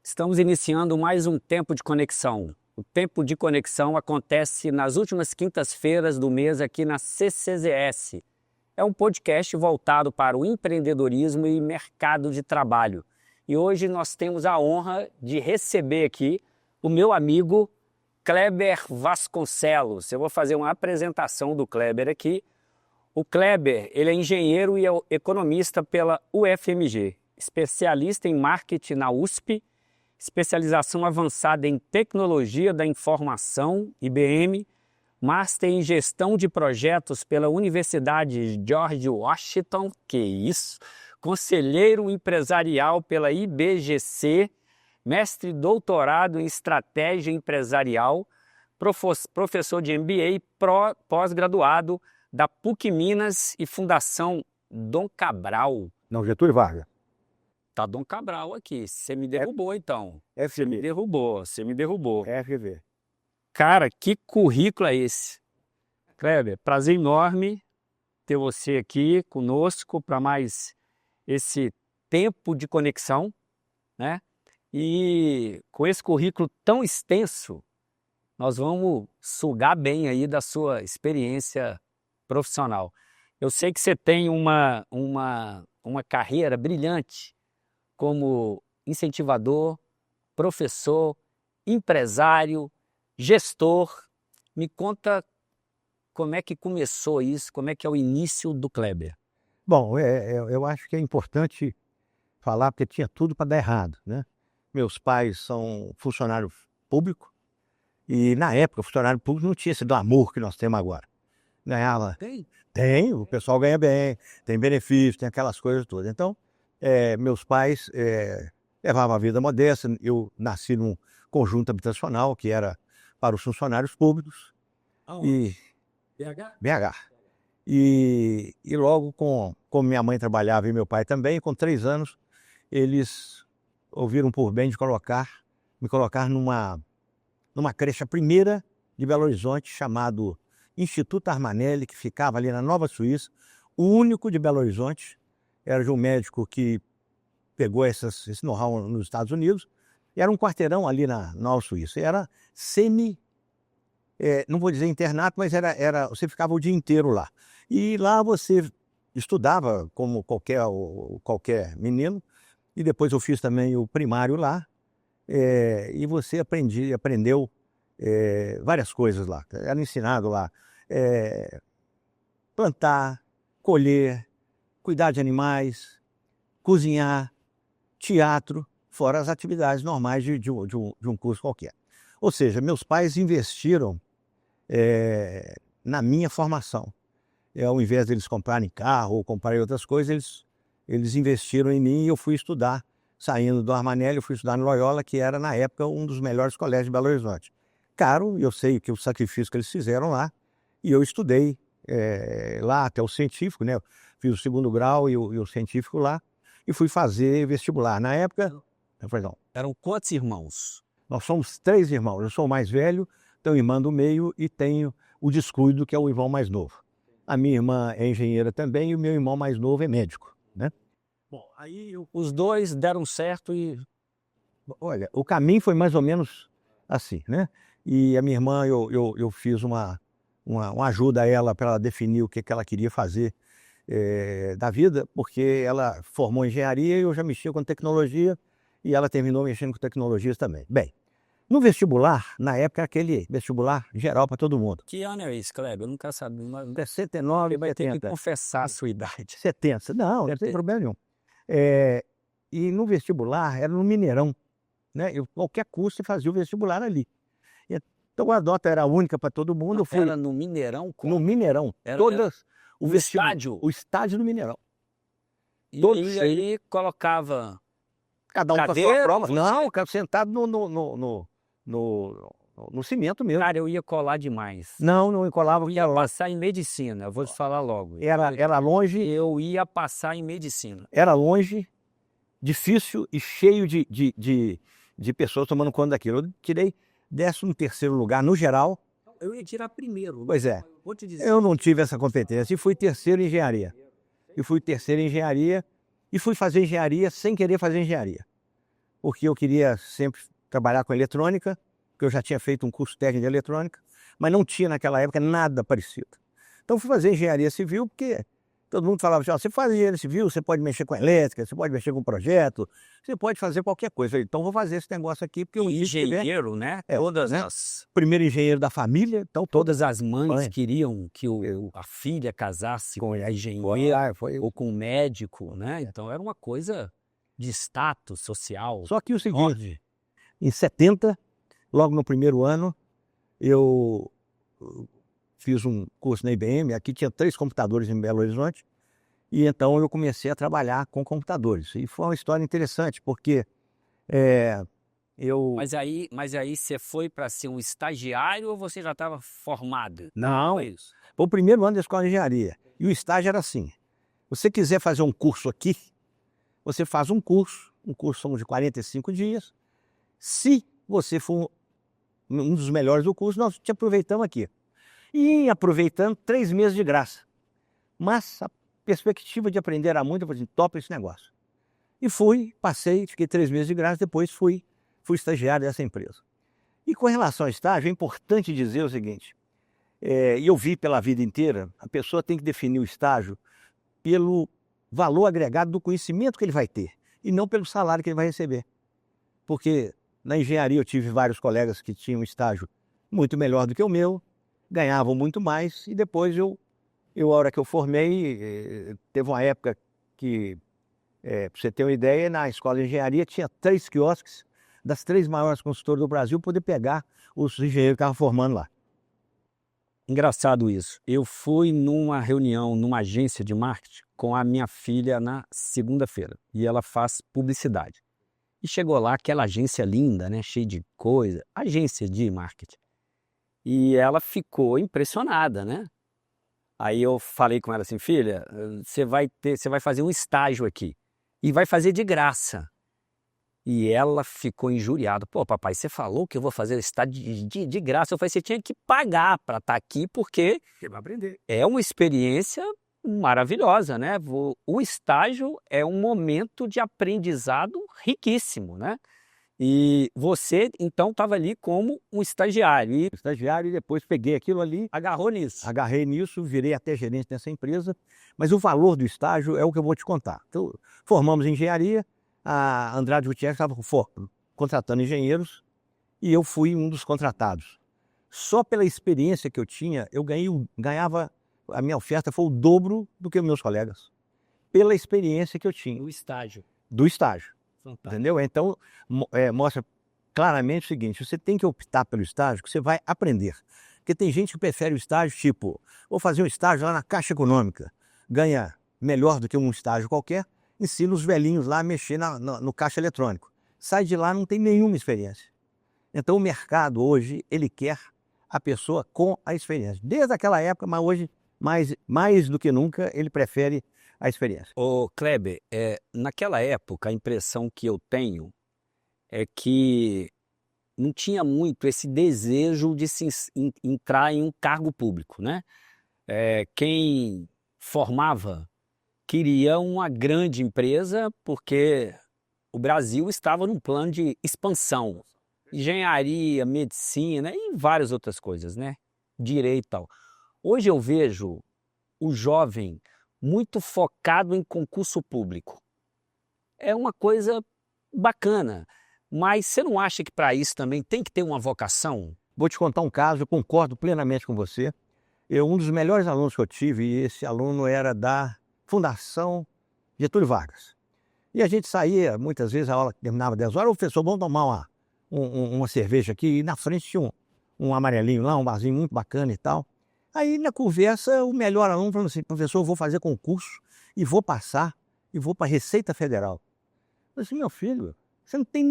Estamos iniciando mais um Tempo de Conexão. O Tempo de Conexão acontece nas últimas quintas-feiras do mês aqui na CCZS. É um podcast voltado para o empreendedorismo e mercado de trabalho. E hoje nós temos a honra de receber aqui o meu amigo Kleber Vasconcelos. Eu vou fazer uma apresentação do Kleber aqui. O Kleber, ele é engenheiro e economista pela UFMG, especialista em marketing na USP, especialização avançada em tecnologia da informação, IBM, Master em gestão de projetos pela Universidade George Washington, que isso, conselheiro empresarial pela IBGC, mestre e doutorado em estratégia empresarial, professor de MBA, pós-graduado da PUC Minas e Fundação Dom Cabral. Não, Getúlio Vargas. Tá Dom Cabral aqui. Você me derrubou, então. FGV. Você me derrubou. FGV. Cara, que currículo é esse? Kleber, prazer enorme ter você aqui conosco para mais esse tempo de conexão, né? E com esse currículo tão extenso, nós vamos sugar bem aí da sua experiência profissional. Eu sei que você tem uma carreira brilhante como incentivador, professor, empresário, gestor. Me conta como é que começou isso, como é que é o início do Kleber. Bom, eu acho que é importante falar, porque tinha tudo para dar errado, né? Meus pais são funcionários públicos e, na época, funcionário público não tinha esse glamour que nós temos agora. Ganhava... Tem, o pessoal ganha bem, tem benefício, tem aquelas coisas todas. Então, meus pais levavam a vida modesta. Eu nasci num conjunto habitacional que era para os funcionários públicos. E BH. E logo, como minha mãe trabalhava e meu pai também, com 3 anos, eles ouviram por bem de me colocar numa creche primeira de Belo Horizonte, chamado Instituto Armanelli, que ficava ali na Nova Suíça, o único de Belo Horizonte. Era de um médico que pegou esse know-how nos Estados Unidos. Era um quarteirão ali na Nova Suíça. Era não vou dizer internato, mas você ficava o dia inteiro lá. E lá você estudava como qualquer menino. E depois eu fiz também o primário lá. E você aprendeu várias coisas lá. Era ensinado lá plantar, colher, cuidar de animais, cozinhar, teatro, fora as atividades normais de um curso qualquer. Ou seja, meus pais investiram na minha formação. Ao invés de eles comprarem carro ou comprarem outras coisas, eles investiram em mim e eu fui estudar. Saindo do Armanelli, eu fui estudar no Loyola, que era, na época, um dos melhores colégios de Belo Horizonte. Caro, eu sei que o sacrifício que eles fizeram lá, e eu estudei lá até o científico, né? Eu fiz o 2º grau e o científico lá, e fui fazer vestibular. Na época... Perdão. Eram quantos irmãos? Nós somos 3 irmãos. Eu sou o mais velho, tenho irmã do meio e tenho o descuido, que é o irmão mais novo. A minha irmã é engenheira também e o meu irmão mais novo é médico, né? Bom, aí os dois deram certo e... Olha, o caminho foi mais ou menos assim, né? E a minha irmã, eu fiz uma ajuda a ela para ela definir o que ela queria fazer da vida, porque ela formou engenharia e eu já mexia com tecnologia e ela terminou mexendo com tecnologias também. Bem, no vestibular, na época, era aquele vestibular geral para todo mundo. Que ano é isso, Kleber? Eu nunca sabia. 69, Você vai 70. ter que confessar a sua idade. 70. Não tem problema nenhum. E no vestibular era no Mineirão, né? Qualquer curso você fazia o vestibular ali. Então a nota era única para todo mundo. Era no Mineirão? No Mineirão. O estádio? O estádio do Mineirão. E aí colocava... Cada um com a sua prova. Não, sentado no cimento mesmo. Cara, eu ia colar demais. Não colava. Eu ia passar em medicina, eu vou te falar logo. Era longe. Eu ia passar em medicina. Era longe, difícil e cheio de pessoas tomando conta daquilo. Eu tirei 13º lugar no geral. Eu ia tirar primeiro. Pois é. Vou te dizer. Eu não tive essa competência e fui 3º em engenharia. E fui fazer engenharia sem querer fazer engenharia. porque eu queria sempre trabalhar com eletrônica, porque eu já tinha feito um curso técnico de eletrônica, mas não tinha naquela época nada parecido. Então fui fazer engenharia civil, porque todo mundo falava assim, ó, você faz engenharia civil, você pode mexer com elétrica, você pode mexer com projeto, você pode fazer qualquer coisa. Então vou fazer esse negócio aqui, porque o Engenheiro, né? Todas as... primeiro engenheiro da família, então Todas as mães Mãe. queriam que a filha casasse com a engenheiro foi. ou com um médico, né? Então era uma coisa de status social. Só que o seguinte, em 70, logo no primeiro ano, eu fiz um curso na IBM, aqui tinha 3 computadores em Belo Horizonte, e então eu comecei a trabalhar com computadores. E foi uma história interessante, porque eu... Mas aí você foi para ser um estagiário ou você já estava formado? Não, Foi isso. foi o primeiro ano da escola de engenharia. E o estágio era assim, você quiser fazer um curso aqui, você faz um curso são de 45 dias. Se você for um dos melhores do curso, nós te aproveitamos aqui. E aproveitando 3 meses de graça. Mas a perspectiva de aprender era muito, eu falei, topa esse negócio. E passei, fiquei 3 meses de graça, depois fui estagiário dessa empresa. E com relação ao estágio, é importante dizer o seguinte, e eu vi pela vida inteira, a pessoa tem que definir o estágio pelo valor agregado do conhecimento que ele vai ter, e não pelo salário que ele vai receber. Porque na engenharia eu tive vários colegas que tinham estágio muito melhor do que o meu, ganhavam muito mais, e depois a hora que eu formei, teve uma época que, para você ter uma ideia, na escola de engenharia tinha 3 quiosques das 3 maiores consultoras do Brasil, poder pegar os engenheiros que estavam formando lá. Engraçado isso. Eu fui numa reunião, numa agência de marketing com a minha filha na segunda-feira, e ela faz publicidade. E chegou lá aquela agência linda, né, cheia de coisa, agência de marketing. E ela ficou impressionada, né? Aí eu falei com ela assim, filha, você vai fazer um estágio aqui e vai fazer de graça. E ela ficou injuriada. Pô, papai, você falou que eu vou fazer estágio de graça. Eu falei, você tinha que pagar para estar aqui, porque Você vai aprender. é uma experiência maravilhosa, né? O estágio é um momento de aprendizado riquíssimo, né? E você, então, estava ali como um estagiário e Estagiário, e depois peguei aquilo ali, agarrou nisso. agarrei nisso, virei até gerente dessa empresa, mas o valor do estágio é o que eu vou te contar. Então, formamos em engenharia, a Andrade Gutierrez estava contratando engenheiros, e eu fui um dos contratados. Só pela experiência que eu tinha, eu ganhava, a minha oferta foi o dobro do que os meus colegas, pela experiência que eu tinha. No estágio. Do estágio. Fantástico. Entendeu? Então, mostra claramente o seguinte, você tem que optar pelo estágio que você vai aprender. Porque tem gente que prefere o estágio tipo, vou fazer um estágio lá na Caixa Econômica, ganha melhor do que um estágio qualquer, ensina os velhinhos lá a mexer no caixa eletrônico. Sai de lá, não tem nenhuma experiência. Então o mercado hoje, ele quer a pessoa com a experiência. Desde aquela época, mas hoje, mais do que nunca, ele prefere a experiência. Ô, Kleber, naquela época, a impressão que eu tenho é que não tinha muito esse desejo de entrar em um cargo público, né? Quem formava queria uma grande empresa porque o Brasil estava num plano de expansão. Engenharia, medicina e várias outras coisas, né? Direito e tal. Hoje eu vejo o jovem muito focado em concurso público. É uma coisa bacana, mas você não acha que para isso também tem que ter uma vocação? Vou te contar um caso, eu concordo plenamente com você. Um dos melhores alunos que eu tive, e esse aluno era da Fundação Getúlio Vargas. E a gente saía, muitas vezes, a aula terminava 10 horas, o professor, vamos tomar uma cerveja aqui, e na frente tinha um amarelinho lá, um barzinho muito bacana e tal. Aí na conversa, o melhor aluno falou assim, professor, eu vou fazer concurso e vou passar, e vou para a Receita Federal. Eu falei assim, meu filho, você não tem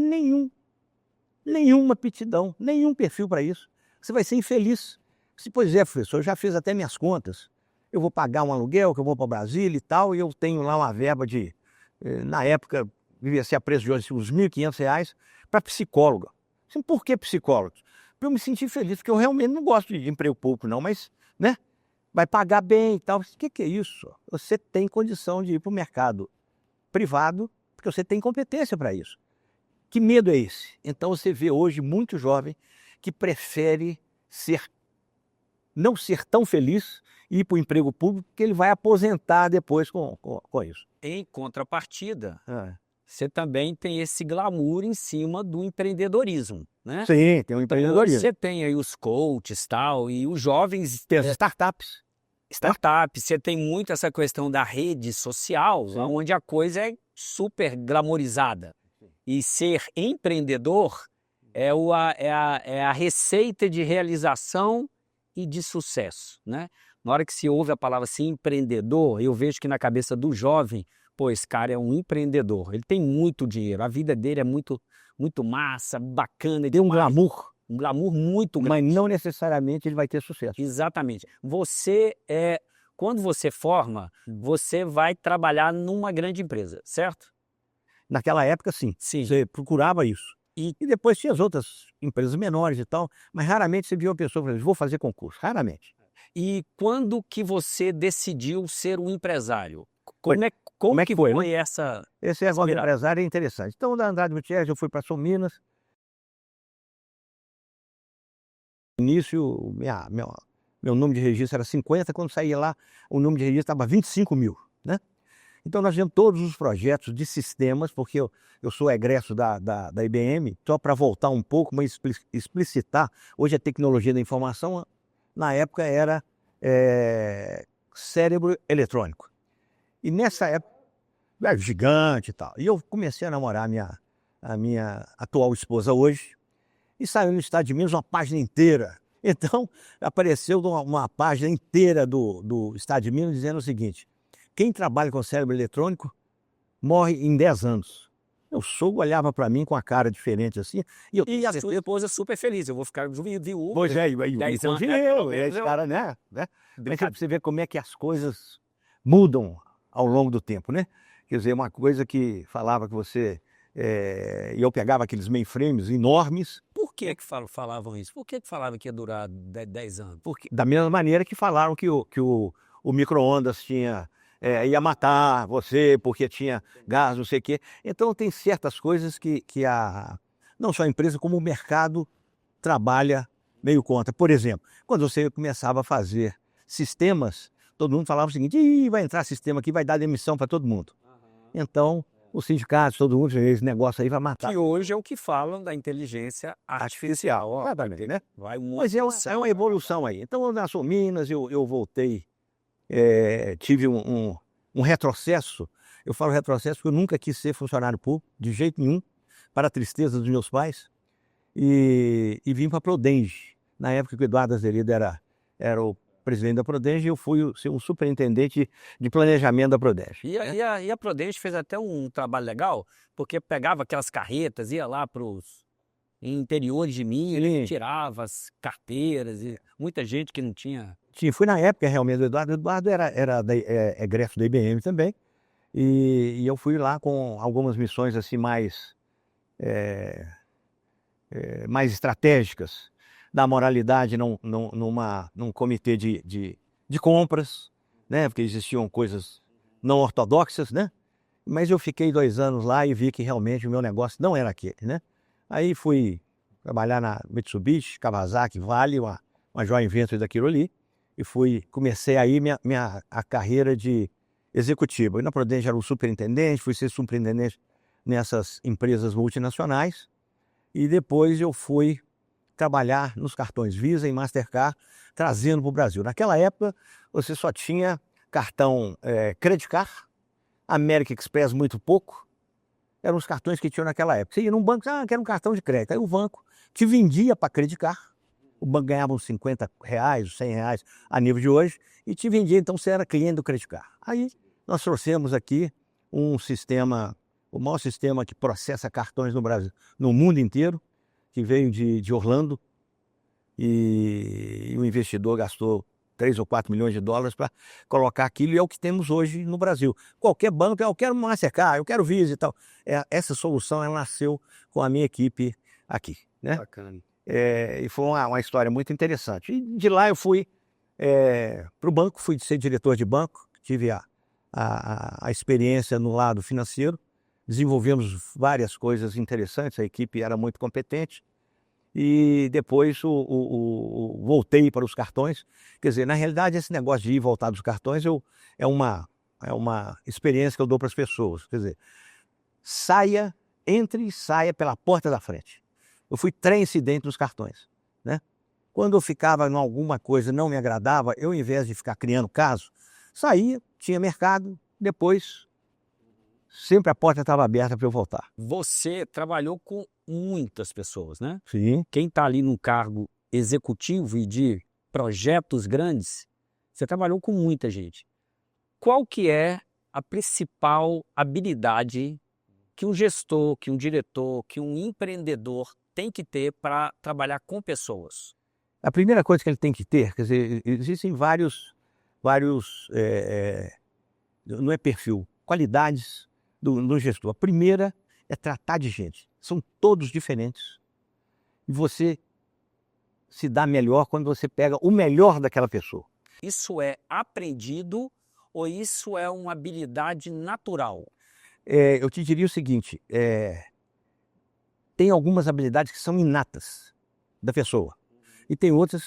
nenhuma aptidão, nenhum perfil para isso. Você vai ser infeliz. Se, pois é, professor, eu já fiz até minhas contas. Eu vou pagar um aluguel, que eu vou para Brasília e tal, e eu tenho lá uma verba de, na época, devia ser a preço de hoje, uns R$ 1.500 para psicóloga. Assim, por que psicólogo? Para eu me sentir feliz, porque eu realmente não gosto de emprego público não, mas, né, vai pagar bem e tal. O que é isso? Você tem condição de ir para o mercado privado, porque você tem competência para isso. Que medo é esse? Então você vê hoje muito jovem que prefere não ser tão feliz e ir para o emprego público, porque ele vai aposentar depois com isso. Em contrapartida, É. você também tem esse glamour em cima do empreendedorismo, né? Sim, tem um Então, empreendedorismo. você tem aí os coaches tal, e os jovens, Tem as startups. startups, você tem muito essa questão da rede social, Sim. onde a coisa é super glamorizada. E ser empreendedor é a receita de realização e de sucesso, né? Na hora que se ouve a palavra assim, empreendedor, eu vejo que na cabeça do jovem, pô, esse cara é um empreendedor, ele tem muito dinheiro, a vida dele é muito, muito massa, bacana, Tem um demais, glamour, um glamour muito grande. mas não necessariamente ele vai ter sucesso. Exatamente. Quando você forma, você vai trabalhar numa grande empresa, certo? Naquela época, sim. Sim. Você procurava isso. E depois tinha as outras empresas menores e tal, mas raramente você via uma pessoa falando, vou fazer concurso. Raramente. E quando que você decidiu ser um empresário? Como é que foi, né? essa... Esse negócio de virada? empresário é interessante. Então, da Andrade Gutierrez, eu fui para São Minas. No início, meu número de registro era 50, quando saía lá, o número de registro estava 25 mil, né? Então, nós fizemos todos os projetos de sistemas, porque eu sou egresso da IBM, só para voltar um pouco, mas explicitar, hoje a tecnologia da informação, na época era cérebro eletrônico. E nessa época, era gigante e tal. E eu comecei a namorar a minha atual esposa hoje, e saiu no Estado de Minas uma página inteira. Então, apareceu uma página inteira do Estado de Minas dizendo o seguinte: quem trabalha com cérebro eletrônico morre em 10 anos. Meu sogro olhava para mim com a cara diferente assim. E a sua esposa super feliz, eu vou ficar viúvo. Pois é, e 10 anos, esse cara, né? Mas você vê como é que as coisas mudam ao longo do tempo, né? Quer dizer, uma coisa que falava que você... e eu pegava aqueles mainframes enormes. Por que falavam isso? Por que falavam que ia durar 10 anos? Porque, da mesma maneira que falaram que o micro-ondas ia matar você porque tinha gás, não sei o quê. Então tem certas coisas que não só a empresa, como o mercado trabalha meio contra. Por exemplo, quando você começava a fazer sistemas, todo mundo falava o seguinte: ih, vai entrar sistema aqui, vai dar demissão para todo mundo. Então, os sindicatos, todo mundo, esse negócio aí vai matar. Que hoje é o que falam da inteligência artificial. Exatamente, né? Vai Mas é uma evolução aí. Então, na São Minas, eu voltei, tive um retrocesso. Eu falo retrocesso porque eu nunca quis ser funcionário público, de jeito nenhum, para a tristeza dos meus pais, e vim para a Prodenge. Na época que o Eduardo Azevedo era o presidente da Prodenge, eu fui ser um superintendente de planejamento da Prodenge. E a Prodenge fez até um trabalho legal, porque pegava aquelas carretas, ia lá para os interiores de Minas, tirava as carteiras, e muita gente que não tinha... Fui na época realmente do Eduardo. O Eduardo era egresso da IBM também, e eu fui lá com algumas missões assim mais estratégicas, da moralidade num comitê de compras, né? Porque existiam coisas não ortodoxas, né? Mas eu fiquei 2 anos lá e vi que realmente o meu negócio não era aquele, né? Aí fui trabalhar na Mitsubishi, Kawasaki, Vale, uma joint venture daquilo ali, e comecei aí a carreira de executivo. E na Prodenge era o superintendente, fui ser superintendente nessas empresas multinacionais, e depois eu fui trabalhar nos cartões Visa e Mastercard, trazendo para o Brasil. Naquela época, você só tinha cartão Credit Card, American Express muito pouco, eram os cartões que tinham naquela época. Você ia num banco, quero um cartão de crédito. Aí o banco te vendia para Credit Card, o banco ganhava uns R$50, R$100 a nível de hoje, e te vendia, então você era cliente do Credit Card. Aí nós trouxemos aqui um sistema, o maior sistema que processa cartões no Brasil, no mundo inteiro, que veio de Orlando, e o investidor gastou 3 ou 4 milhões de dólares para colocar aquilo, e é o que temos hoje no Brasil. Qualquer banco, eu quero Mastercard, eu quero Visa e tal. Essa solução ela nasceu com a minha equipe aqui, né? Bacana. E foi uma história muito interessante. E de lá eu fui para o banco, fui ser diretor de banco, tive a experiência no lado financeiro, desenvolvemos várias coisas interessantes, a equipe era muito competente, e depois voltei para os cartões. Quer dizer, na realidade, esse negócio de ir e voltar dos cartões é uma experiência que eu dou para as pessoas. Quer dizer, entre e saia pela porta da frente. Eu fui treincidente nos cartões, né? Quando eu ficava em alguma coisa não me agradava, eu, ao invés de ficar criando caso, saía, tinha mercado, depois sempre a porta estava aberta para eu voltar. Você trabalhou com muitas pessoas, né? Sim. Quem está ali num cargo executivo e de projetos grandes, você trabalhou com muita gente. Qual que é a principal habilidade que um gestor, que um diretor, que um empreendedor tem que ter para trabalhar com pessoas? A primeira coisa que ele tem que ter, quer dizer, existem vários não é perfil, qualidades do gestor. A primeira é tratar de gente. São todos diferentes. E você se dá melhor quando você pega o melhor daquela pessoa. Isso é aprendido ou isso é uma habilidade natural? Eu te diria o seguinte, tem algumas habilidades que são inatas da pessoa e tem outras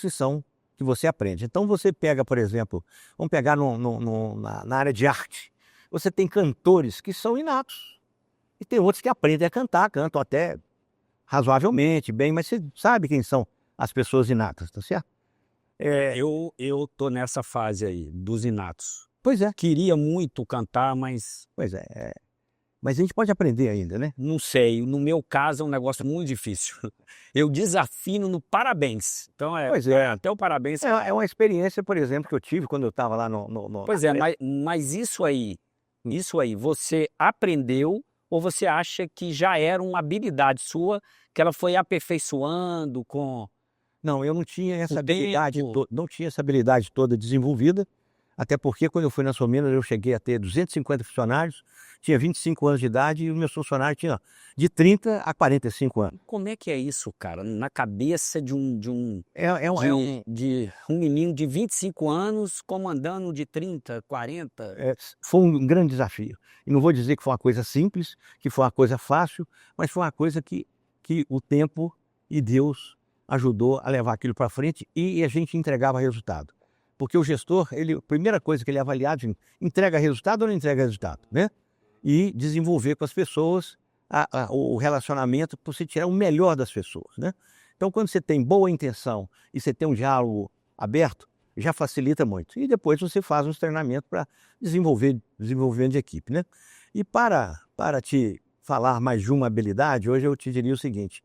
que você aprende. Então você pega, por exemplo, vamos pegar na área de arte, você tem cantores que são inatos e tem outros que aprendem a cantar, cantam até razoavelmente bem, mas você sabe quem são as pessoas inatas, tá certo? Eu tô nessa fase aí, dos inatos. Pois é. Queria muito cantar, mas... Pois é. Mas a gente pode aprender ainda, né? Não sei, no meu caso é um negócio muito difícil. Eu desafino no parabéns. Então Pois é. até o parabéns... É uma experiência, por exemplo, que eu tive quando eu estava lá Pois é, mas isso aí, você aprendeu ou você acha que já era uma habilidade sua, que ela foi aperfeiçoando com... Não, eu não tinha essa o habilidade, tempo? não tinha essa habilidade toda desenvolvida, até porque quando eu fui na Sominas eu cheguei a ter 250 funcionários, tinha 25 anos de idade e os meus funcionários tinham de 30 a 45 anos. Como é que é isso, cara? Na cabeça de um É menino de 25 anos comandando de 30, 40? Foi um grande desafio. E não vou dizer que foi uma coisa simples, que foi uma coisa fácil, mas foi uma coisa que o tempo e Deus ajudou a levar aquilo para frente e a gente entregava resultado. Porque o gestor, a primeira coisa que ele é avaliado, entrega resultado ou não entrega resultado, né? E desenvolver com as pessoas o relacionamento para você tirar o melhor das pessoas, né? Então, quando você tem boa intenção e você tem um diálogo aberto, já facilita muito. E depois você faz uns treinamentos para desenvolvimento de equipe, né? E para te falar mais de uma habilidade, hoje eu te diria o seguinte: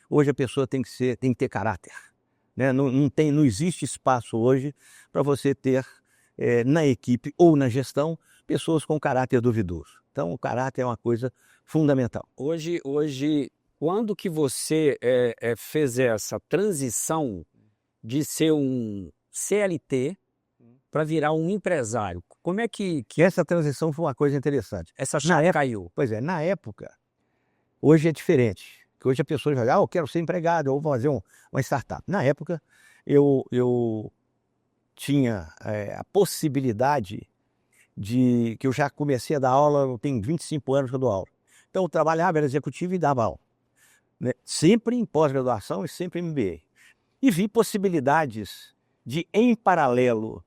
hoje a pessoa tem que ter caráter, né? Não existe espaço hoje para você ter na equipe ou na gestão pessoas com caráter duvidoso. Então o caráter é uma coisa fundamental. Hoje, quando que você fez essa transição de ser um CLT para virar um empresário? Como é que Essa transição foi uma coisa interessante. essa chave caiu? Pois é, na época, hoje é diferente. Que hoje a pessoa vai, eu quero ser empregado, ou vou fazer uma startup. Na época, eu tinha a possibilidade que eu já comecei a dar aula, eu tenho 25 anos que eu dou aula. Então eu trabalhava, era executivo e dava aula, né? Sempre em pós-graduação e sempre em MBA. E vi possibilidades de, em paralelo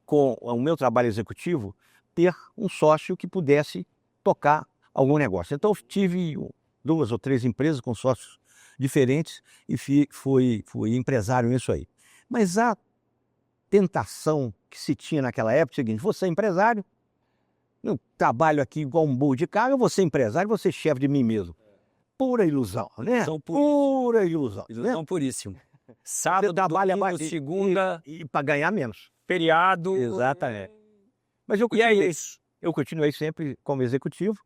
com o meu trabalho executivo, ter um sócio que pudesse tocar algum negócio. Então eu tive 2 ou 3 empresas com sócios diferentes e fui empresário nisso aí. Mas a tentação que se tinha naquela época é o seguinte: vou ser empresário, eu trabalho aqui igual um burro de carga, eu vou ser empresário, vou ser chefe de mim mesmo. Pura ilusão, né? Pura ilusão. Ilusão puríssimo. Sábado, trabalha domingo, segunda... E para ganhar menos. Feriado... Exatamente. Mas eu continuei sempre como executivo,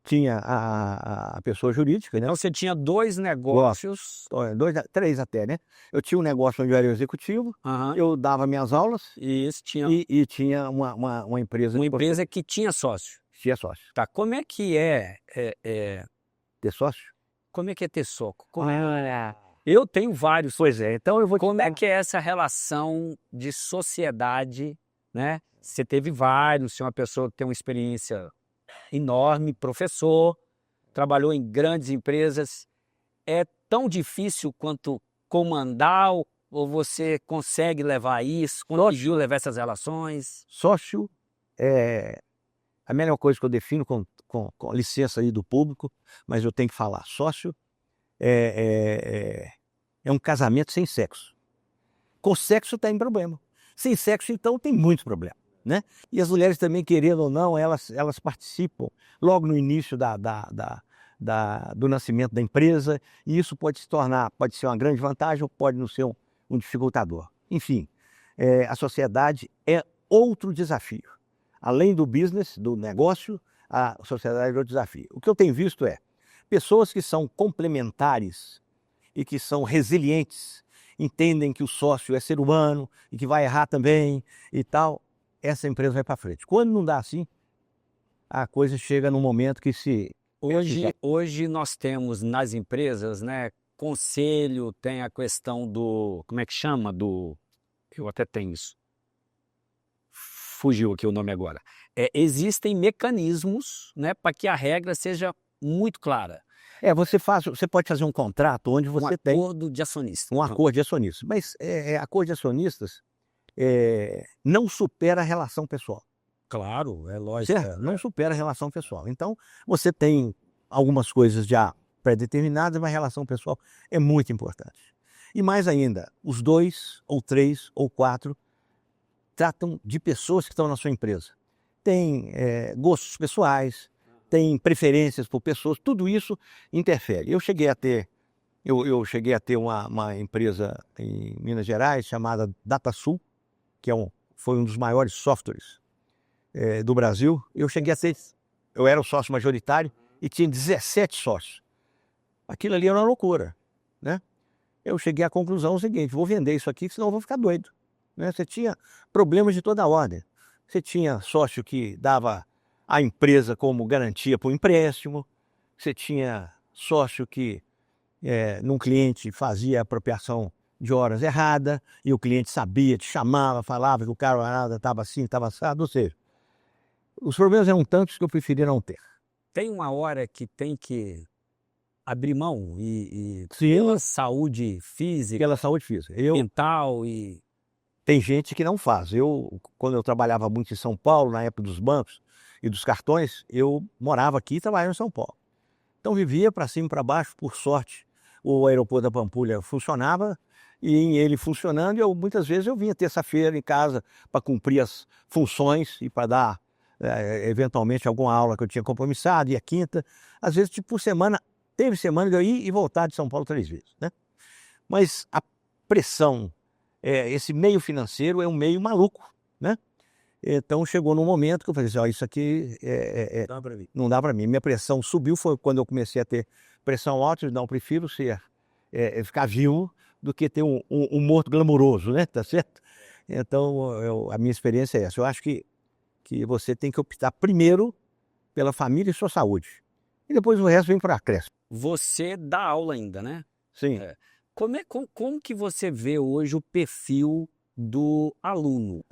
tinha a pessoa jurídica, né? Então você tinha 2 negócios... 3 até, né? Eu tinha um negócio onde eu era executivo, eu dava minhas aulas e tinha uma empresa... Uma empresa que tinha sócio. Tinha sócio. Tá, como é que ter sócio? Como é que é ter sócio? Eu tenho vários. Pois é, então eu vou... Como é que é essa relação de sociedade, né? Você teve vários, você é uma pessoa que tem uma experiência enorme, professor, trabalhou em grandes empresas. É tão difícil quanto comandar ou você consegue levar isso, conseguiu levar essas relações? Sócio é a melhor coisa que eu defino com licença aí do público, mas eu tenho que falar. Sócio é um casamento sem sexo. Com sexo tem problema. Sem sexo, então, tem muito problema, né? E as mulheres também, querendo ou não, elas participam logo no início do nascimento da empresa, e isso pode ser uma grande vantagem ou pode não ser um dificultador. Enfim, a sociedade é outro desafio. Além do business, do negócio, a sociedade é outro desafio. O que eu tenho visto é pessoas que são complementares e que são resilientes, entendem que o sócio é ser humano e que vai errar também e tal, essa empresa vai para frente. Quando não dá assim, a coisa chega num momento que se... Hoje nós temos nas empresas, né, conselho, tem a questão do, como é que chama? Eu até tenho isso. Fugiu aqui o nome agora. Existem mecanismos, né, para que a regra seja muito clara. Você pode fazer um contrato onde você tem... Um acordo de acionistas. Um acordo de acionistas. Mas acordo de acionistas não supera a relação pessoal. Claro, é lógico. Certo? Não supera a relação pessoal. Então, você tem algumas coisas já pré-determinadas, mas a relação pessoal é muito importante. E mais ainda, os 2, ou 3, ou 4 tratam de pessoas que estão na sua empresa. Tem gostos pessoais, tem preferências por pessoas, tudo isso interfere. Eu cheguei a ter uma empresa em Minas Gerais chamada DataSul, que foi um dos maiores softwares do Brasil. Eu era o sócio majoritário e tinha 17 sócios. Aquilo ali era uma loucura, né? Eu cheguei à conclusão seguinte: vou vender isso aqui, senão eu vou ficar doido, né? Você tinha problemas de toda a ordem. Você tinha sócio que dava a empresa como garantia para o empréstimo, você tinha sócio que num cliente fazia apropriação de horas errada e o cliente sabia, te chamava, falava que o cara estava assim, estava assado, ou seja, os problemas eram tantos que eu preferia não ter. Tem uma hora que tem que abrir mão pela saúde física, pela saúde física. mental e... Tem gente que não faz. Quando eu trabalhava muito em São Paulo, na época dos bancos e dos cartões, eu morava aqui e trabalhava em São Paulo. Então vivia para cima e para baixo. Por sorte, o aeroporto da Pampulha funcionava, e em ele funcionando, muitas vezes eu vinha terça-feira em casa para cumprir as funções e para dar, eventualmente, alguma aula que eu tinha compromissado, e a quinta. Às vezes, por semana, teve semana de eu ir e voltar de São Paulo 3 vezes, né? Mas a pressão, esse meio financeiro é um meio maluco, né? Então chegou num momento que eu falei assim: isso aqui não dá para mim. Minha pressão subiu, foi quando eu comecei a ter pressão alta. Não, eu prefiro ficar vivo do que ter um morto glamuroso, né? Tá certo? Então a minha experiência é essa. Eu acho que você tem que optar primeiro pela família e sua saúde. E depois o resto vem para acréscimo. Você dá aula ainda, né? Sim. Como que você vê hoje o perfil do aluno?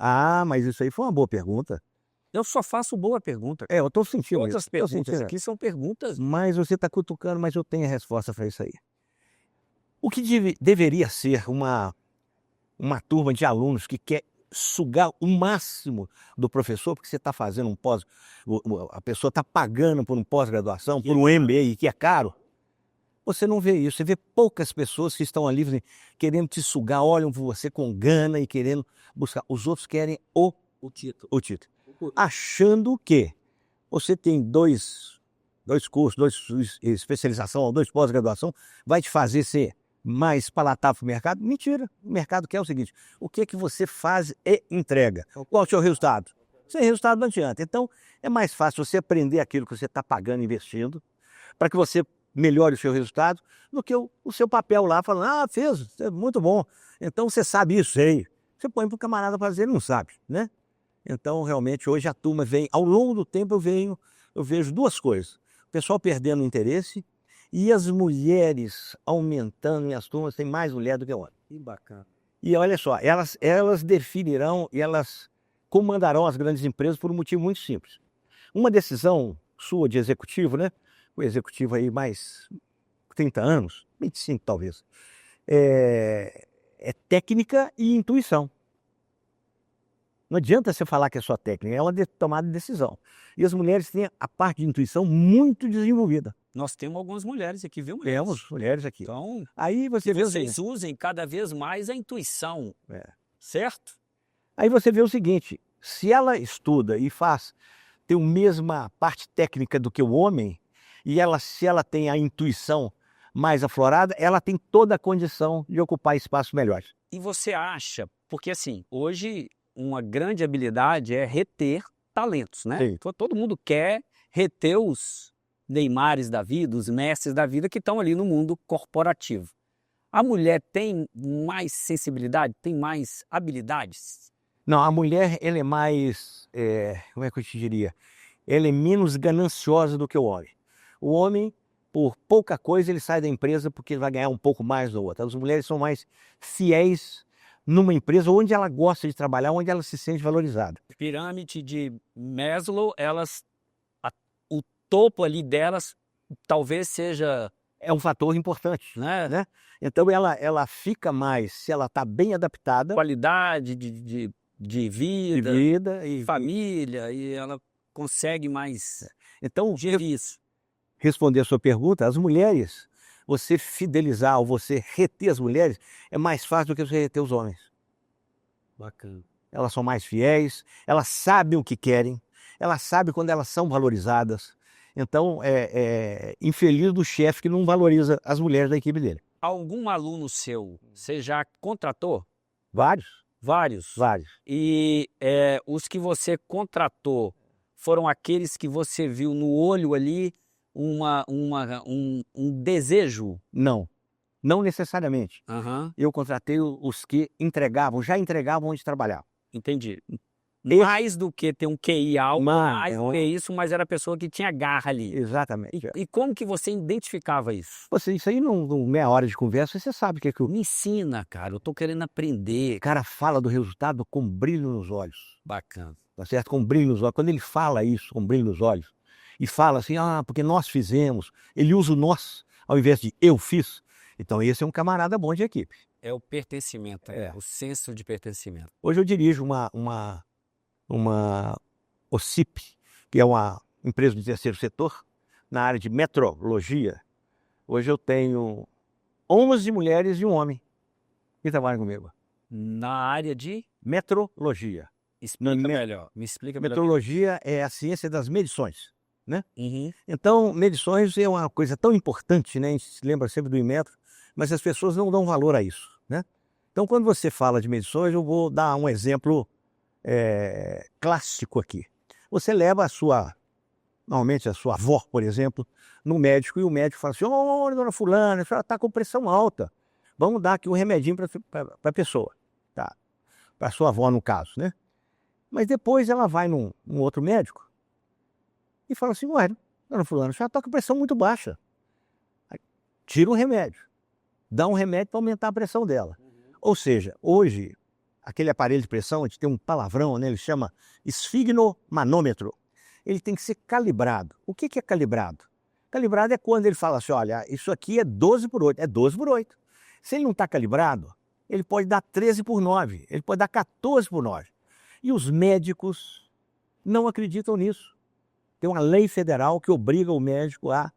Mas isso aí foi uma boa pergunta. Eu só faço boa pergunta. Eu estou sentindo Todas as isso. perguntas aqui são perguntas. Mas você está cutucando, mas eu tenho a resposta para isso aí. O que deveria ser uma turma de alunos que quer sugar o máximo do professor, porque você está fazendo a pessoa está pagando por um pós-graduação, por um MBA, que é caro. Você não vê isso. Você vê poucas pessoas que estão ali querendo te sugar, olham por você com gana e querendo buscar. Os outros querem o título. Achando que você tem dois cursos, 2 especialização, 2 pós-graduação, vai te fazer ser mais palatável para o mercado. Mentira. O mercado quer o seguinte: o que você faz e entrega. Qual é o seu resultado? Sem resultado não adianta. Então, é mais fácil você aprender aquilo que você está pagando, investindo, para que você melhore o seu resultado, do que o seu papel lá falando: fez, é muito bom. Então, você sabe isso, sei. Você põe para o camarada fazer, ele não sabe, né? Então, realmente, hoje a turma vem, ao longo do tempo eu vejo 2 coisas: o pessoal perdendo o interesse e as mulheres aumentando. Minhas turmas têm mais mulher do que homem. Que bacana. E olha só, elas definirão e elas comandarão as grandes empresas por um motivo muito simples. Uma decisão sua de executivo, né? o executivo aí mais 30 anos, 25 talvez, é técnica e intuição. Não adianta você falar que é só técnica, é uma tomada de decisão. E as mulheres têm a parte de intuição muito desenvolvida. Nós temos algumas mulheres aqui, viu, mulheres? Temos mulheres aqui. Então, Aí você que vê vocês usem cada vez mais a intuição, certo? Aí você vê o seguinte, se ela estuda e tem a mesma parte técnica do que o homem, e se ela tem a intuição mais aflorada, ela tem toda a condição de ocupar espaços melhores. E você acha, porque assim, hoje uma grande habilidade é reter talentos, né? Sim. Todo mundo quer reter os Neymares da vida, os Messis da vida que estão ali no mundo corporativo. A mulher tem mais sensibilidade, tem mais habilidades? Não, a mulher, ela é mais, como é que eu te diria? Ela é menos gananciosa do que o homem. O homem, por pouca coisa, ele sai da empresa porque ele vai ganhar um pouco mais da outra. As mulheres são mais fiéis numa empresa onde ela gosta de trabalhar, onde ela se sente valorizada. Pirâmide de Maslow, o topo ali delas talvez seja... É um fator importante, né? Então ela fica mais, se ela está bem adaptada... Qualidade de vida, e família, e ela consegue mais então gerir isso. Responder a sua pergunta, as mulheres, você fidelizar ou você reter as mulheres é mais fácil do que você reter os homens. Bacana. Elas são mais fiéis, elas sabem o que querem, elas sabem quando elas são valorizadas. Então, infeliz do chefe que não valoriza as mulheres da equipe dele. Algum aluno seu, você já contratou? Vários. Vários? Vários. E os que você contratou foram aqueles que você viu no olho ali um desejo? Não, não necessariamente. Uhum. Eu contratei os que já entregavam onde trabalhavam. Entendi. Mais do que ter um QI alto, mais do que isso, mas era a pessoa que tinha garra ali. Exatamente. E como que você identificava isso? Isso aí, meia hora de conversa, você sabe o que é que eu... Me ensina, cara, eu tô querendo aprender. O cara fala do resultado com brilho nos olhos. Bacana. Tá certo? Com brilho nos olhos. Quando ele fala isso, com brilho nos olhos, e fala assim, porque nós fizemos, ele usa o nós, ao invés de eu fiz, então esse é um camarada bom de equipe. É o pertencimento, o senso de pertencimento. Hoje eu dirijo uma OCIP, que é uma empresa de terceiro setor, na área de metrologia. Hoje eu tenho 11 mulheres e um homem que trabalham comigo. Na área de? Metrologia. Explica melhor. Me explica melhor. Metrologia é a ciência das medições, né? Uhum. Então, medições é uma coisa tão importante, né? A gente se lembra sempre do Inmetro, mas as pessoas não dão valor a isso, né? Então, quando você fala de medições, eu vou dar um exemplo clássico aqui. Você leva normalmente a sua avó, por exemplo, no médico, e o médico fala assim, dona fulana, a senhora está com pressão alta, vamos dar aqui um remedinho para a pessoa, tá? Para a sua avó, no caso, né? Mas depois ela vai num outro médico e fala assim, ué, dona fulana, a senhora está com pressão muito baixa. Aí, tira o remédio, dá um remédio para aumentar a pressão dela. Ou seja, hoje, aquele aparelho de pressão, a gente tem um palavrão, né? Ele chama esfigmomanômetro. Ele tem que ser calibrado. O que é calibrado? Calibrado é quando ele fala assim, olha, isso aqui é 12 por 8, é 12 por 8. Se ele não está calibrado, ele pode dar 13 por 9, ele pode dar 14 por 9. E os médicos não acreditam nisso. Tem uma lei federal que obriga o médico a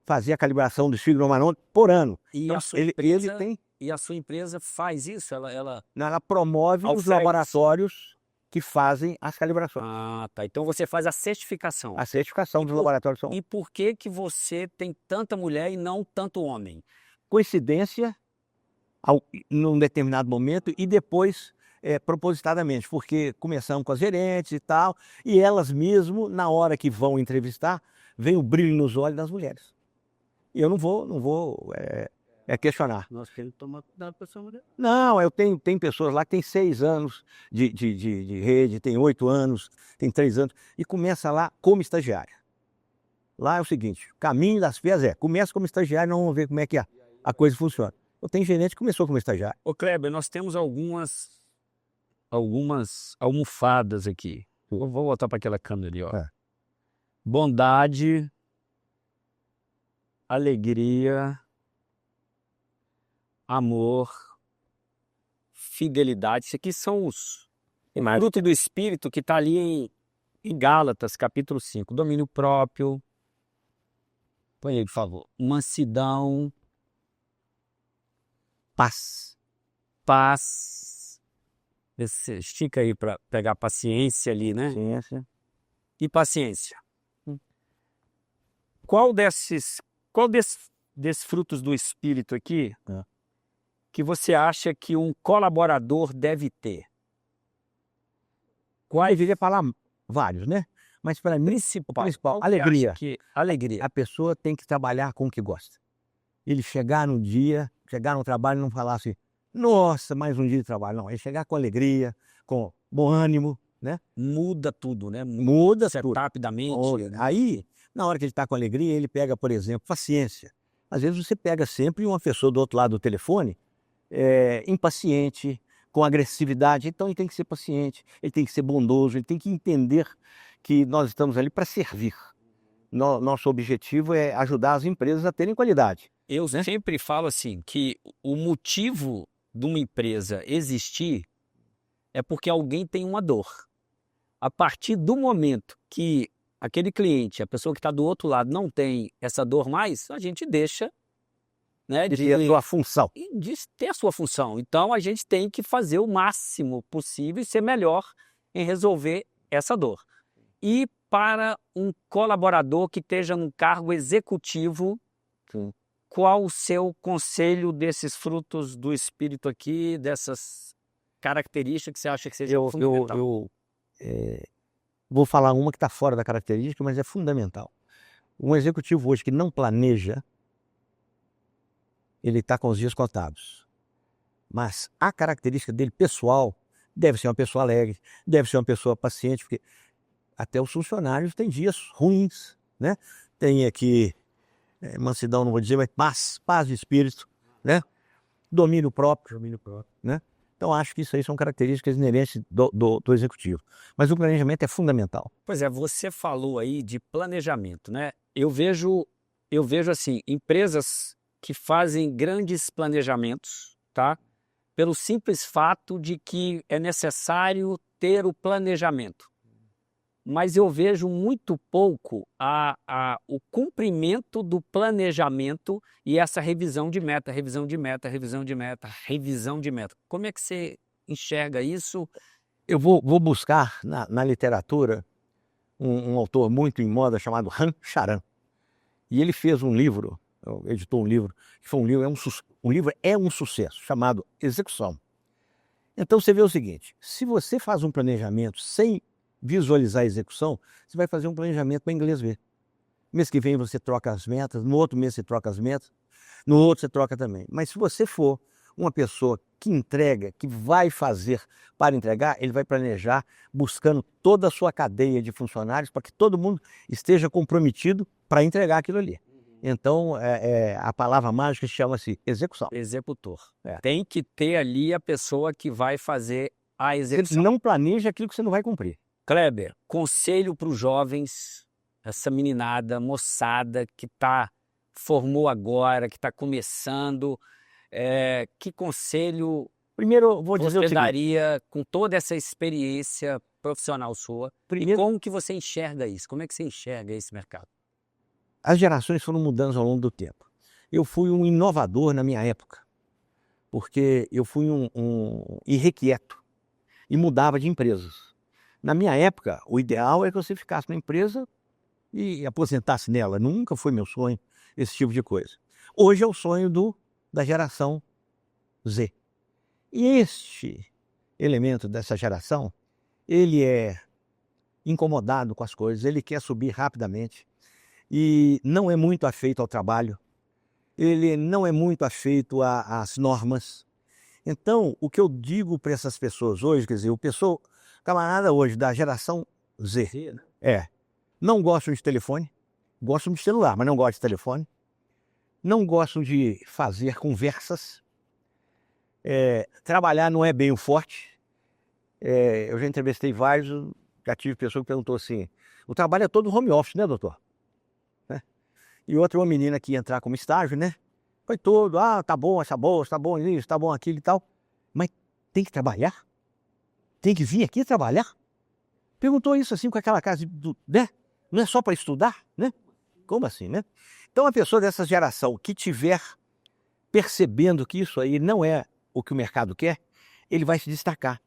fazer a calibração do esfigmomanômetro por ano. E então, a sua empresa faz isso? Ela promove os laboratórios que fazem as calibrações. Ah, tá. Então você faz a certificação. A certificação dos laboratórios. E por que você tem tanta mulher e não tanto homem? Coincidência, num determinado momento, e depois propositadamente, porque começamos com as gerentes e tal, e elas mesmo, na hora que vão entrevistar, vem o brilho nos olhos das mulheres. E eu não vou questionar. Nós temos que tomar cuidado com essa mulher. Não, tem pessoas lá que tem 6 anos de rede, tem 8 anos, tem 3 anos, e começa lá como estagiária. Lá é o seguinte, o caminho das pedras começa como estagiário, não vamos ver como é que a coisa funciona. Eu tenho gerente que começou como estagiário. Ô Kleber, nós temos algumas almofadas aqui. Eu vou voltar para aquela câmera ali, ó. Bondade, alegria, amor, fidelidade. Isso aqui são os frutos do Espírito que está ali em Gálatas, capítulo 5. Domínio próprio. Põe aí, por favor. Mansidão. Paz. Paz. Você estica aí para pegar paciência ali, né? Ciência. E paciência. Qual desses frutos do Espírito aqui que você acha que um colaborador deve ter? Eu deveria falar vários, né? Mas para mim, o principal, alegria. Alegria. A pessoa tem que trabalhar com o que gosta. Ele chegar no trabalho e não falar assim, nossa, mais um dia de trabalho. Não, ele chegar com alegria, com bom ânimo, né? Muda tudo, né? Muda tudo. Setup da mente. Aí, na hora que ele está com alegria, ele pega, por exemplo, paciência. Às vezes você pega sempre uma pessoa do outro lado do telefone, impaciente, com agressividade. Então ele tem que ser paciente, ele tem que ser bondoso, ele tem que entender que nós estamos ali para servir. Nosso objetivo é ajudar as empresas a terem qualidade. Eu sempre falo assim, que o motivo de uma empresa existir é porque alguém tem uma dor. A partir do momento que aquele cliente, a pessoa que está do outro lado, não tem essa dor mais, a gente deixa, né, de ter a sua função. De ter a sua função. Então a gente tem que fazer o máximo possível e ser melhor em resolver essa dor. E para um colaborador que esteja num cargo executivo, qual o seu conselho desses frutos do Espírito aqui, dessas características que você acha que seja fundamental? Eu vou falar uma que está fora da característica, mas é fundamental. Um executivo hoje que não planeja, ele está com os dias contados. Mas a característica dele pessoal deve ser uma pessoa alegre, deve ser uma pessoa paciente, porque até os funcionários têm dias ruins, né? Tem aqui mansidão, não vou dizer, mas paz de espírito, né? Domínio próprio, né? Então acho que isso aí são características inerentes do executivo. Mas o planejamento é fundamental. Pois é, você falou aí de planejamento, né? Eu vejo assim, empresas que fazem grandes planejamentos, tá? Pelo simples fato de que é necessário ter o planejamento. Mas eu vejo muito pouco o cumprimento do planejamento e essa revisão de meta. Como é que você enxerga isso? Eu vou buscar na literatura um autor muito em moda chamado Ram Charan. E ele fez um livro, editou um livro, que foi um livro é um sucesso, chamado Execução. Então você vê o seguinte, se você faz um planejamento sem visualizar a execução, você vai fazer um planejamento para inglês ver. Mês que vem você troca as metas, no outro mês você troca as metas, no outro você troca também. Mas se você for uma pessoa que entrega, que vai fazer para entregar, ele vai planejar buscando toda a sua cadeia de funcionários para que todo mundo esteja comprometido para entregar aquilo ali. Então, a palavra mágica chama-se execução. Executor. Tem que ter ali a pessoa que vai fazer a execução. Você não planeja aquilo que você não vai cumprir. Kleber, conselho para os jovens, essa meninada, moçada que formou agora, que está começando, que conselho primeiro vou dizer você daria com toda essa experiência profissional sua? E como que você enxerga isso? Como é que você enxerga esse mercado? As gerações foram mudando ao longo do tempo. Eu fui um inovador na minha época, porque eu fui um irrequieto e mudava de empresas. Na minha época, o ideal é que você ficasse na empresa e aposentasse nela. Nunca foi meu sonho esse tipo de coisa. Hoje é o sonho da geração Z. E este elemento dessa geração, ele é incomodado com as coisas, ele quer subir rapidamente e não é muito afeito ao trabalho, ele não é muito afeito às normas. Então, o que eu digo para essas pessoas hoje, quer dizer, camarada hoje da geração Z, não gostam de telefone, gostam de celular, mas não gostam de telefone, não gostam de fazer conversas, trabalhar não é bem o forte. Eu já entrevistei vários, já tive pessoa que perguntou assim, o trabalho é todo home office, né, doutor? E outra, uma menina que ia entrar como estágio, né? Foi todo, tá bom essa bolsa, tá bom isso, tá bom aquilo e tal. Mas tem que trabalhar? Tem que vir aqui trabalhar? Perguntou isso assim com aquela cara, né? Não é só para estudar, né? Como assim, né? Então, uma pessoa dessa geração que tiver percebendo que isso aí não é o que o mercado quer, ele vai se destacar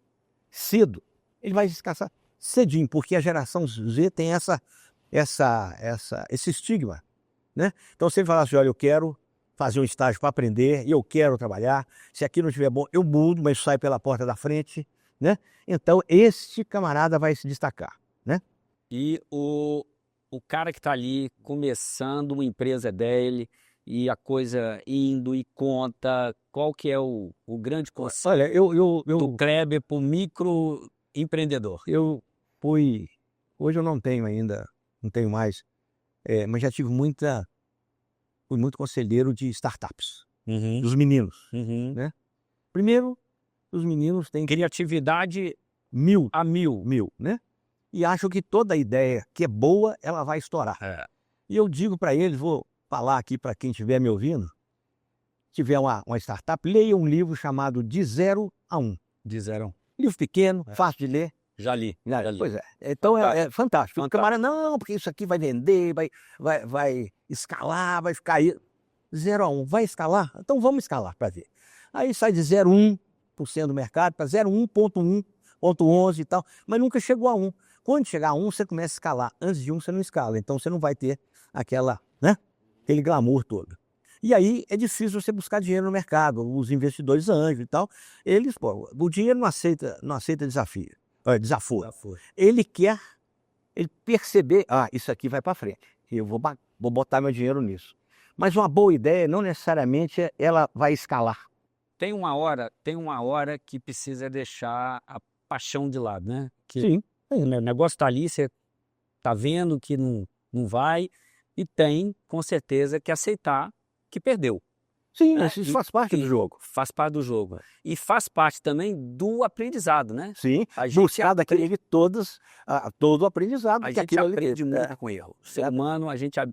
cedo. Ele vai se destacar cedinho, porque a geração Z tem esse estigma, né? Então, se ele falar assim, olha, eu quero fazer um estágio para aprender, e eu quero trabalhar, se aqui não estiver bom, eu mudo, mas saio pela porta da frente, né? Então, este camarada vai se destacar, né? E o cara que está ali começando uma empresa dele e a coisa indo e conta, qual que é o grande conceito Olha, do Kleber para o microempreendedor? eu fui, hoje eu não tenho ainda, não tenho mais, mas já tive fui muito conselheiro de startups, dos meninos, né? Primeiro, os meninos têm Criatividade mil, a mil. né? E acham que toda ideia que é boa, ela vai estourar. É. E eu digo para eles, vou falar aqui para quem estiver me ouvindo, tiver uma startup, leia um livro chamado De Zero a Um. Disseram. Livro pequeno, fácil de ler. Já li. Já li. Pois é. Então é fantástico. O Fantástico. camarada, não, porque isso aqui vai vender, vai escalar, vai ficar aí. 0 a 1, vai escalar? Então vamos escalar para ver. Aí sai de 0,1% do mercado para 0,1.1.11 e tal, mas nunca chegou a 1. Quando chegar a 1, você começa a escalar. Antes de 1, você não escala. Então você não vai ter aquele glamour todo. E aí é difícil você buscar dinheiro no mercado. Os investidores anjos e tal, eles, o dinheiro não aceita desafio. Ele quer perceber, ele aqui vai para frente. E eu vou botar meu dinheiro nisso. Mas uma boa ideia, não necessariamente ela vai escalar. Tem uma hora que precisa deixar a paixão de lado, né? Que Sim. o negócio está ali, você está vendo que não vai, e tem, com certeza, que aceitar que perdeu. Sim, isso faz parte do jogo. Faz parte do jogo. E faz parte também do aprendizado, né? Sim, A gente buscar daquele todo o aprendizado. A que gente aquilo ali aprende muito com erro. O ser humano,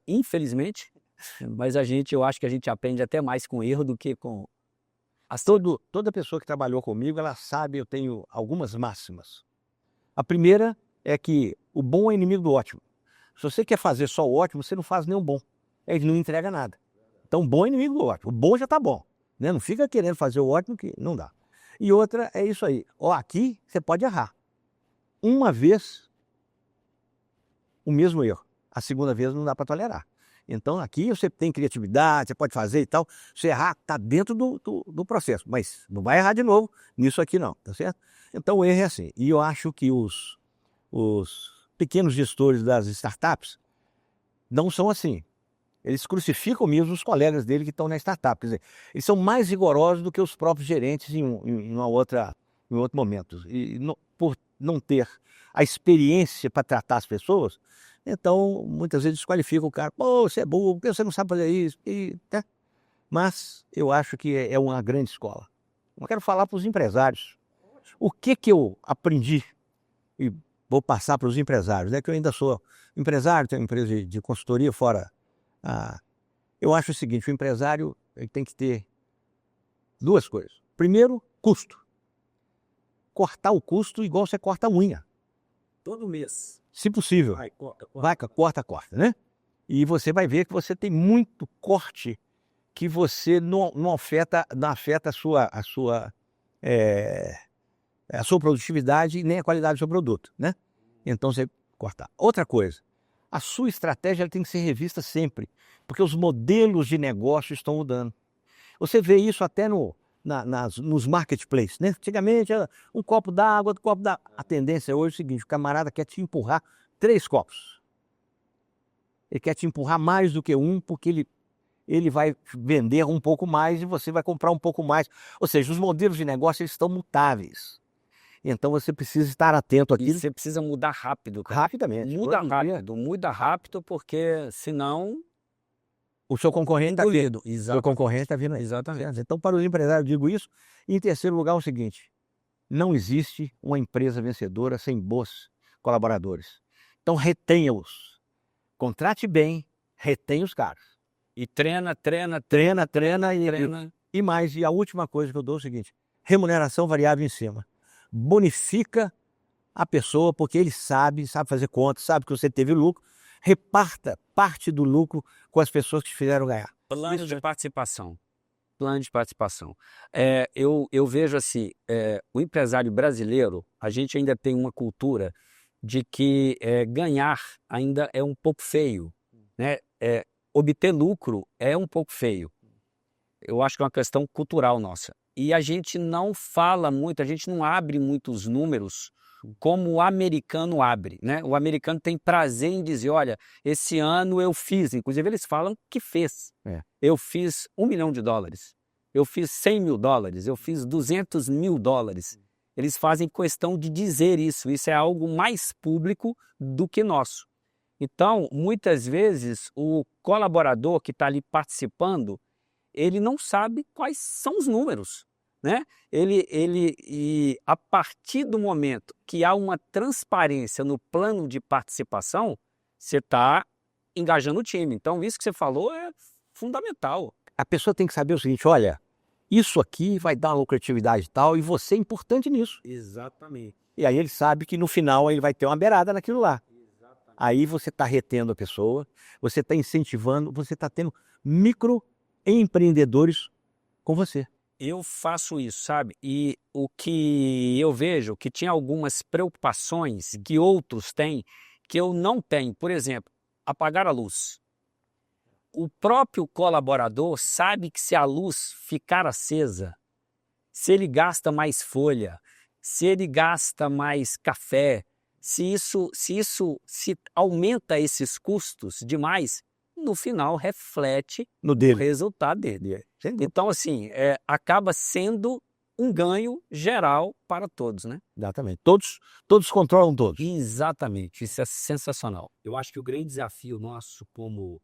infelizmente, mas eu acho que a gente aprende até mais com erro do que com... Toda pessoa que trabalhou comigo, ela sabe, eu tenho algumas máximas. A primeira é que o bom é inimigo do ótimo. Se você quer fazer só o ótimo, você não faz nenhum bom. Ele não entrega nada. Então, bom é inimigo do ótimo. O bom já está bom, né? Não fica querendo fazer o ótimo que não dá. E outra é isso aí. Aqui você pode errar. Uma vez, o mesmo erro. A segunda vez não dá para tolerar. Então, aqui você tem criatividade, você pode fazer e tal. Se errar, está dentro do processo. Mas não vai errar de novo nisso aqui não, tá certo? Então, o erro é assim. E eu acho que os pequenos gestores das startups não são assim. Eles crucificam mesmo os colegas dele que estão na startup. Quer dizer, eles são mais rigorosos do que os próprios gerentes em outro momento. E por não ter a experiência para tratar as pessoas, então muitas vezes desqualificam o cara. Pô, você é burro, porque você não sabe fazer isso. Né? Mas eu acho que é uma grande escola. Eu quero falar para os empresários. O que eu aprendi e vou passar para os empresários, né? Que eu ainda sou empresário, tenho uma empresa de consultoria fora. Eu acho o seguinte, o empresário ele tem que ter duas coisas. Primeiro, custo. Cortar o custo igual você corta a unha. Todo mês. Se possível. Corta, né? E você vai ver que você tem muito corte que você não afeta a sua produtividade nem a qualidade do seu produto, né? Então você cortar. Outra coisa, a sua estratégia ela tem que ser revista sempre, porque os modelos de negócio estão mudando. Você vê isso até nos marketplaces, né? Antigamente era um copo d'água, outro copo d'água. A tendência hoje é o seguinte, o camarada quer te empurrar 3 copos. Ele quer te empurrar mais do que um, porque ele vai vender um pouco mais e você vai comprar um pouco mais. Ou seja, os modelos de negócio eles estão mutáveis. Então você precisa estar atento àquilo. E você precisa mudar rápido. Cara. Rapidamente. Muda rápido, porque senão... O seu concorrente está vindo. O seu concorrente está vindo aí. Exatamente. Então, para os empresários, eu digo isso. E em terceiro lugar, é o seguinte: não existe uma empresa vencedora sem bons colaboradores. Então, retenha-os. Contrate bem, retenha os caras. E treina e mais. E a última coisa que eu dou é o seguinte: remuneração variável em cima. Bonifica a pessoa, porque ele sabe fazer conta, sabe que você teve lucro, reparta parte do lucro com as pessoas que te fizeram ganhar. Plano de participação. Plano de participação. Eu vejo assim, o empresário brasileiro, a gente ainda tem uma cultura de que ganhar ainda é um pouco feio, né? Obter lucro é um pouco feio. Eu acho que é uma questão cultural nossa. E a gente não fala muito, a gente não abre muitos números como o americano abre, né? O americano tem prazer em dizer, olha, esse ano eu fiz, inclusive eles falam que fez. Eu fiz $1 milhão, eu fiz $100 mil, eu fiz $200 mil. Eles fazem questão de dizer isso é algo mais público do que nosso. Então, muitas vezes, o colaborador que está ali participando, ele não sabe quais são os números, né? E a partir do momento que há uma transparência no plano de participação, você está engajando o time. Então, isso que você falou é fundamental. A pessoa tem que saber o seguinte: olha, isso aqui vai dar uma lucratividade e tal, e você é importante nisso. Exatamente. E aí ele sabe que no final ele vai ter uma beirada naquilo lá. Aí você está retendo a pessoa, você está incentivando, você está tendo microempreendedores com você. Eu faço isso, sabe? E o que eu vejo que tinha algumas preocupações que outros têm, que eu não tenho. Por exemplo, apagar a luz. O próprio colaborador sabe que se a luz ficar acesa, se ele gasta mais folha, se ele gasta mais café, se aumenta esses custos demais, no final reflete no resultado dele. Então, assim, acaba sendo um ganho geral para todos, né? Exatamente. Todos controlam todos. Exatamente. Isso é sensacional. Eu acho que o grande desafio nosso como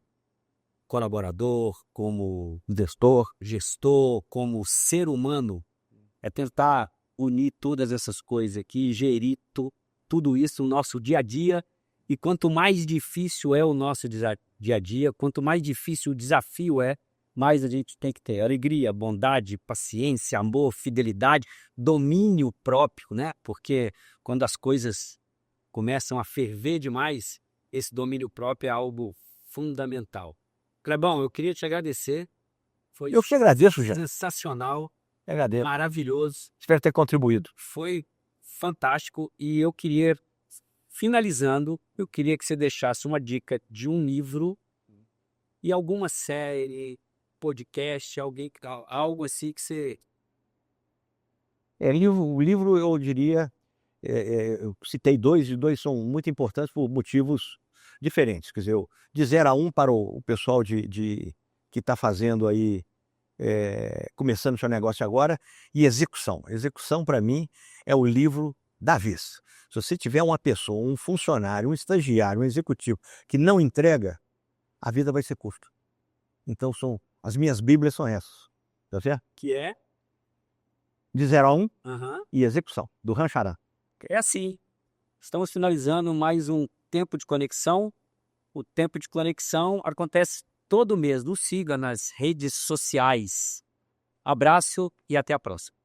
colaborador, como gestor, como ser humano, é tentar unir todas essas coisas aqui, gerir tudo isso no nosso dia a dia. E quanto mais difícil é o nosso dia a dia, quanto mais difícil o desafio mais a gente tem que ter alegria, bondade, paciência, amor, fidelidade, domínio próprio, né? Porque quando as coisas começam a ferver demais, esse domínio próprio é algo fundamental. Clebão, eu queria te agradecer. Foi Eu que te agradeço, já. Sensacional, Agradeço. maravilhoso. Espero ter contribuído. Foi fantástico e eu queria, finalizando, eu queria que você deixasse uma dica de um livro e alguma série, podcast, algo assim que você... O livro eu diria, eu citei dois, e dois são muito importantes por motivos diferentes. Quer dizer, de 0 a 1 para o pessoal que está fazendo aí, começando seu negócio agora, e execução. Execução, para mim, é o livro da vez. Se você tiver uma pessoa, um funcionário, um estagiário, um executivo que não entrega, a vida vai ser curta. Então, as minhas bíblias são essas. Tá certo? Que é? De 0 a 1 e execução, do Rancharan. É assim. Estamos finalizando mais um Tempo de Conexão. O Tempo de Conexão acontece todo mês. Nos siga nas redes sociais. Abraço e até a próxima.